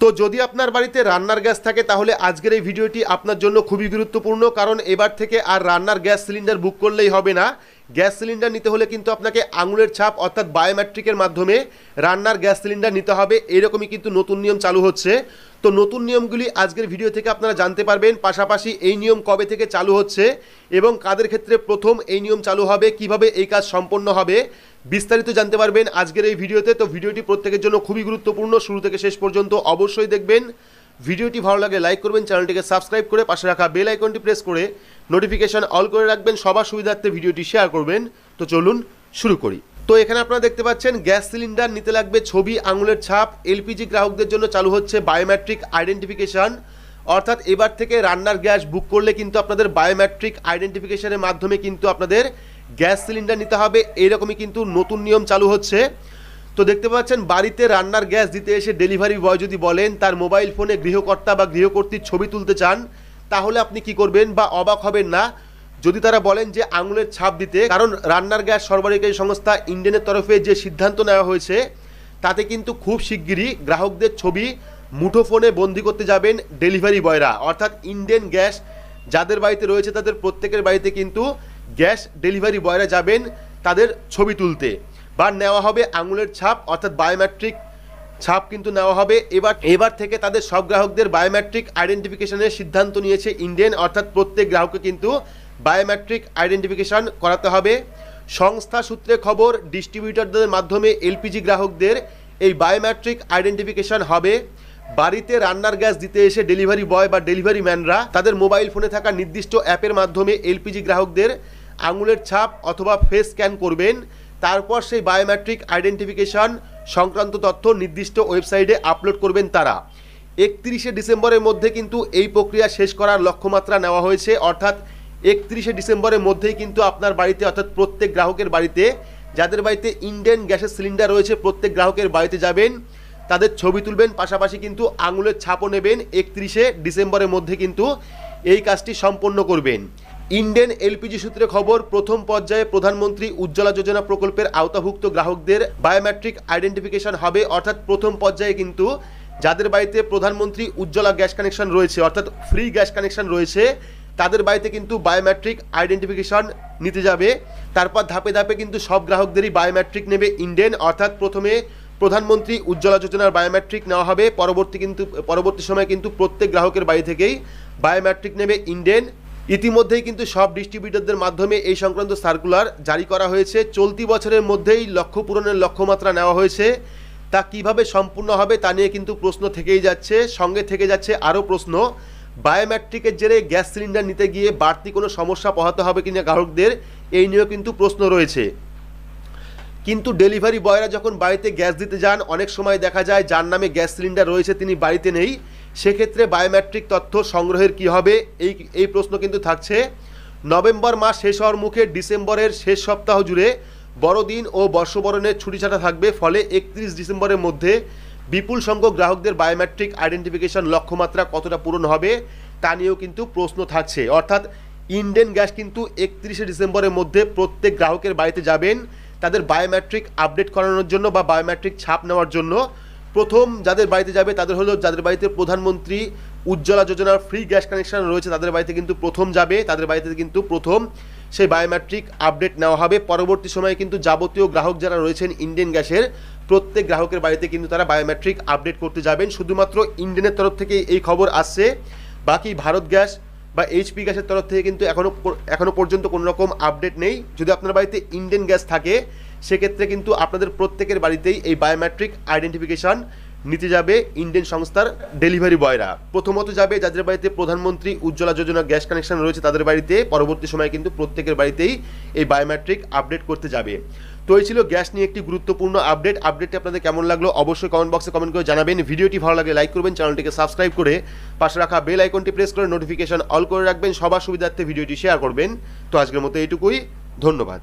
তো যদি আপনার বাড়িতে রান্নার গ্যাস থাকে তাহলে আজকের এই ভিডিওটি আপনার জন্য খুবই গুরুত্বপূর্ণ, কারণ এবার থেকে আর রান্নার গ্যাস সিলিন্ডার বুক করলেই হবে না। গ্যাস সিলিন্ডার নিতে হলে কিন্তু আপনাকে আঙুলের ছাপ অর্থাৎ বায়োমেট্রিকের মাধ্যমে রান্নার গ্যাস সিলিন্ডার নিতে হবে। এরকমই কিন্তু নতুন নিয়ম চালু হচ্ছে। তো নতুন নিয়মগুলি আজকের ভিডিও থেকে আপনারা জানতে পারবেন, পাশাপাশি এই নিয়ম কবে থেকে চালু হচ্ছে এবং কাদের ক্ষেত্রে প্রথম এই নিয়ম চালু হবে, কিভাবে এই কাজ সম্পন্ন হবে, বিস্তারিত জানতে পারবেন আজকের এই ভিডিওতে। তো ভিডিওটি প্রত্যেকের জন্য খুবই গুরুত্বপূর্ণ, শুরু থেকে শেষ পর্যন্ত অবশ্যই দেখবেন। ভিডিওটি ভালো লাগলে লাইক করবেন, চ্যানেলটিকে সাবস্ক্রাইব করে পাশে রাখা বেল আইকনটি প্রেস করে নোটিফিকেশন অল করে রাখবেন, সবার সুবিধার্থে ভিডিওটি শেয়ার করবেন। তো চলুন শুরু করি। তো এখানে আপনারা দেখতে পাচ্ছেন গ্যাস সিলিন্ডার নিতে লাগবে ছবি, আঙুলের ছাপ। এলপিজি গ্রাহকদের জন্য চালু হচ্ছে বায়োমেট্রিক আইডেন্টিফিকেশন, অর্থাৎ এবার থেকে রান্নার গ্যাস বুক করলে কিন্তু আপনাদের বায়োমেট্রিক আইডেন্টিফিকেশনের মাধ্যমে কিন্তু আপনাদের গ্যাস সিলিন্ডার নিতে হবে। এইরকমই কিন্তু নতুন নিয়ম চালু হচ্ছে। তো দেখতে পাচ্ছেন বাড়িতে রান্নার গ্যাস দিতে এসে ডেলিভারি বয় যদি বলেন তার মোবাইল ফোনে গৃহকর্তা বা গৃহকর্ত্রীর ছবি তুলতে চান, তাহলে আপনি কি করবেন বা অবাক হবেন না যদি তারা বলেন যে আঙুলের ছাপ দিতে। কারণ রান্নার গ্যাস সরবরাহকারী সংস্থা ইন্ডেনের তরফে যে সিদ্ধান্ত নেওয়া হয়েছে তাতে কিন্তু খুব শিগগিরই গ্রাহকদের ছবি মুঠোফোনে বন্দি করতে যাবেন ডেলিভারি বয়রা। অর্থাৎ ইন্ডেন গ্যাস যাদের বাড়িতে রয়েছে তাদের প্রত্যেকের বাড়িতে কিন্তু গ্যাস ডেলিভারি বয়রা যাবেন তাদের ছবি তুলতে, বা নেওয়া হবে আঙুলের ছাপ অর্থাৎ বায়োমেট্রিক ছাপ কিন্তু নেওয়া হবে। এবার থেকে তাদের সব গ্রাহকদের বায়োমেট্রিক আইডেন্টিফিকেশনের সিদ্ধান্ত নিয়েছে ইন্ডেন, অর্থাৎ প্রত্যেক গ্রাহককে কিন্তু বায়োমেট্রিক আইডেন্টিফিকেশন করাতে হবে। সংস্থা সূত্রে খবর, ডিস্ট্রিবিউটরদের মাধ্যমে এলপিজি গ্রাহকদের এই বায়োমেট্রিক আইডেন্টিফিকেশন হবে। বাড়িতে রান্নার গ্যাস দিতে এসে ডেলিভারি বয় বা ডেলিভারি ম্যানরা তাদের মোবাইল ফোনে থাকা নির্দিষ্ট অ্যাপের মাধ্যমে এলপিজি গ্রাহকদের আঙুলের ছাপ অথবা ফেস স্ক্যান করবেন। তারপর সেই বায়োমেট্রিক আইডেন্টিফিকেশন সংক্রান্ত তথ্য নির্দিষ্ট ওয়েবসাইটে আপলোড করবেন তারা। 31শে ডিসেম্বরের মধ্যে কিন্তু এই প্রক্রিয়া শেষ করার লক্ষ্যমাত্রা নেওয়া হয়েছে, অর্থাৎ 31শে ডিসেম্বরের মধ্যেই কিন্তু আপনার বাড়িতে অর্থাৎ প্রত্যেক গ্রাহকের বাড়িতে, যাদের বাড়িতে ইন্ডেন গ্যাসের সিলিন্ডার রয়েছে প্রত্যেক গ্রাহকের বাড়িতে যাবেন, তাদের ছবি তুলবেন, পাশাপাশি কিন্তু আঙুলের ছাপও নেবেন। 31শে ডিসেম্বরের মধ্যে কিন্তু এই কাজটি সম্পন্ন করবেন। ইন্ডেন এলপিজি সূত্রে খবর, প্রথম পর্যায়ে প্রধানমন্ত্রী উজ্জ্বলা যোজনা প্রকল্পের আওতাভুক্ত গ্রাহকদের বায়োমেট্রিক আইডেন্টিফিকেশন হবে। অর্থাৎ প্রথম পর্যায়ে কিন্তু যাদের বাড়িতে প্রধানমন্ত্রী উজ্জ্বলা গ্যাস কানেকশন রয়েছে অর্থাৎ ফ্রি গ্যাস কানেকশন রয়েছে তাদের বাড়িতে কিন্তু বায়োমেট্রিক আইডেন্টিফিকেশন নিতে যাবে। তারপর ধাপে ধাপে কিন্তু সব গ্রাহকদেরই বায়োমেট্রিক নেবে ইন্ডেন, অর্থাৎ প্রথমে প্রধানমন্ত্রী উজ্জ্বলা যোজনার বায়োমেট্রিক নেওয়া হবে, পরবর্তী সময়ে কিন্তু প্রত্যেক গ্রাহকের বাড়ি থেকেই বায়োমেট্রিক নেবে ইন্ডেন। ইতিমধ্যেই কিন্তু সব ডিস্ট্রিবিউটরদের মাধ্যমে এই সংক্রান্ত সার্কুলার জারি করা হয়েছে। চলতি বছরের মধ্যেই লক্ষ্য পূরণের লক্ষ্যমাত্রা নেওয়া হয়েছে। তা কিভাবে সম্পূর্ণ হবে তা নিয়ে কিন্তু প্রশ্ন থেকেই যাচ্ছে, সঙ্গে থেকে যাচ্ছে আরও প্রশ্ন, বায়োমেট্রিকের জেরে গ্যাস সিলিন্ডার নিতে গিয়ে বাড়তি কোনো সমস্যা পোহাতে হবে কিনা গ্রাহকদের, এই নিয়েও কিন্তু প্রশ্ন রয়েছে। কিন্তু ডেলিভারি বয়রা যখন বাড়িতে গ্যাস দিতে যান অনেক সময় দেখা যায় যার নামে গ্যাস সিলিন্ডার রয়েছে তিনি বাড়িতে নেই, সেক্ষেত্রে বায়োমেট্রিক তথ্য সংগ্রহের কি হবে, এই প্রশ্ন কিন্তু থাকছে। নভেম্বর মাস শেষ হওয়ার মুখে ডিসেম্বরের শেষ সপ্তাহ জুড়ে বড়দিন ও বর্ষবরণের ছুটিছাটা থাকবে, ফলে 31 ডিসেম্বরের মধ্যে বিপুল সংখ্যক গ্রাহকদের বায়োমেট্রিক আইডেন্টিফিকেশন লক্ষ্যমাত্রা কতটা পূরণ হবে তা নিয়েও কিন্তু প্রশ্ন থাকছে। অর্থাৎ ইন্ডেন গ্যাস কিন্তু 31শে ডিসেম্বরের মধ্যে প্রত্যেক গ্রাহকের বাড়িতে যাবেন তাদের বায়োমেট্রিক আপডেট করানোর জন্য বা বায়োমেট্রিক ছাপ নেওয়ার জন্য। প্রথম যাদের বাড়িতে যাবে তাদের হলো যাদের বাড়িতে প্রধানমন্ত্রী উজ্জ্বলা যোজনার ফ্রি গ্যাস কানেকশন রয়েছে তাদের বাড়িতে কিন্তু প্রথম যাবে, তাদের বাড়িতে কিন্তু প্রথম সেই বায়োমেট্রিক আপডেট নেওয়া হবে। পরবর্তী সময়ে কিন্তু যাবতীয় গ্রাহক যারা রয়েছেন ইন্ডেন গ্যাসের প্রত্যেক গ্রাহকের বাড়িতে কিন্তু তারা বায়োমেট্রিক আপডেট করতে যাবেন। শুধুমাত্র ইন্ডেনের তরফ থেকে এই খবর আসছে, বাকি ভারত গ্যাস বা এইচপি গ্যাসের তরফ থেকে কিন্তু এখনো পর্যন্ত কোনো রকম আপডেট নেই। যদি আপনার বাড়িতে ইন্ডেন গ্যাস থাকে সেক্ষেত্রে কিন্তু আপনাদের প্রত্যেকের বাড়িতেই এই বায়োমেট্রিক আইডেন্টিফিকেশন নিতে যাবে ইন্ডেন সংস্থার ডেলিভারি বয়রা। প্রথমত যাবে যাদের বাড়িতে প্রধানমন্ত্রী উজ্জ্বলা যোজনা গ্যাস কানেকশন রয়েছে তাদের বাড়িতে, পরবর্তী সময়ে কিন্তু প্রত্যেকের বাড়িতেই এই বায়োমেট্রিক আপডেট করতে যাবে। তো এই ছিল গ্যাস নিয়ে একটি গুরুত্বপূর্ণ আপডেটটি আপনাদের কেমন লাগলো অবশ্যই কমেন্ট বক্সে কমেন্ট করে জানাবেন। ভিডিওটি ভালো লাগলে লাইক করবেন, চ্যানেলটিকে সাবস্ক্রাইব করে পাশে রাখা বেল আইকনটি প্রেস করে নোটিফিকেশন অল করে রাখবেন, সবার সুবিধার্থে ভিডিওটি শেয়ার করবেন। তো আজকের মতো এইটুকুই, ধন্যবাদ।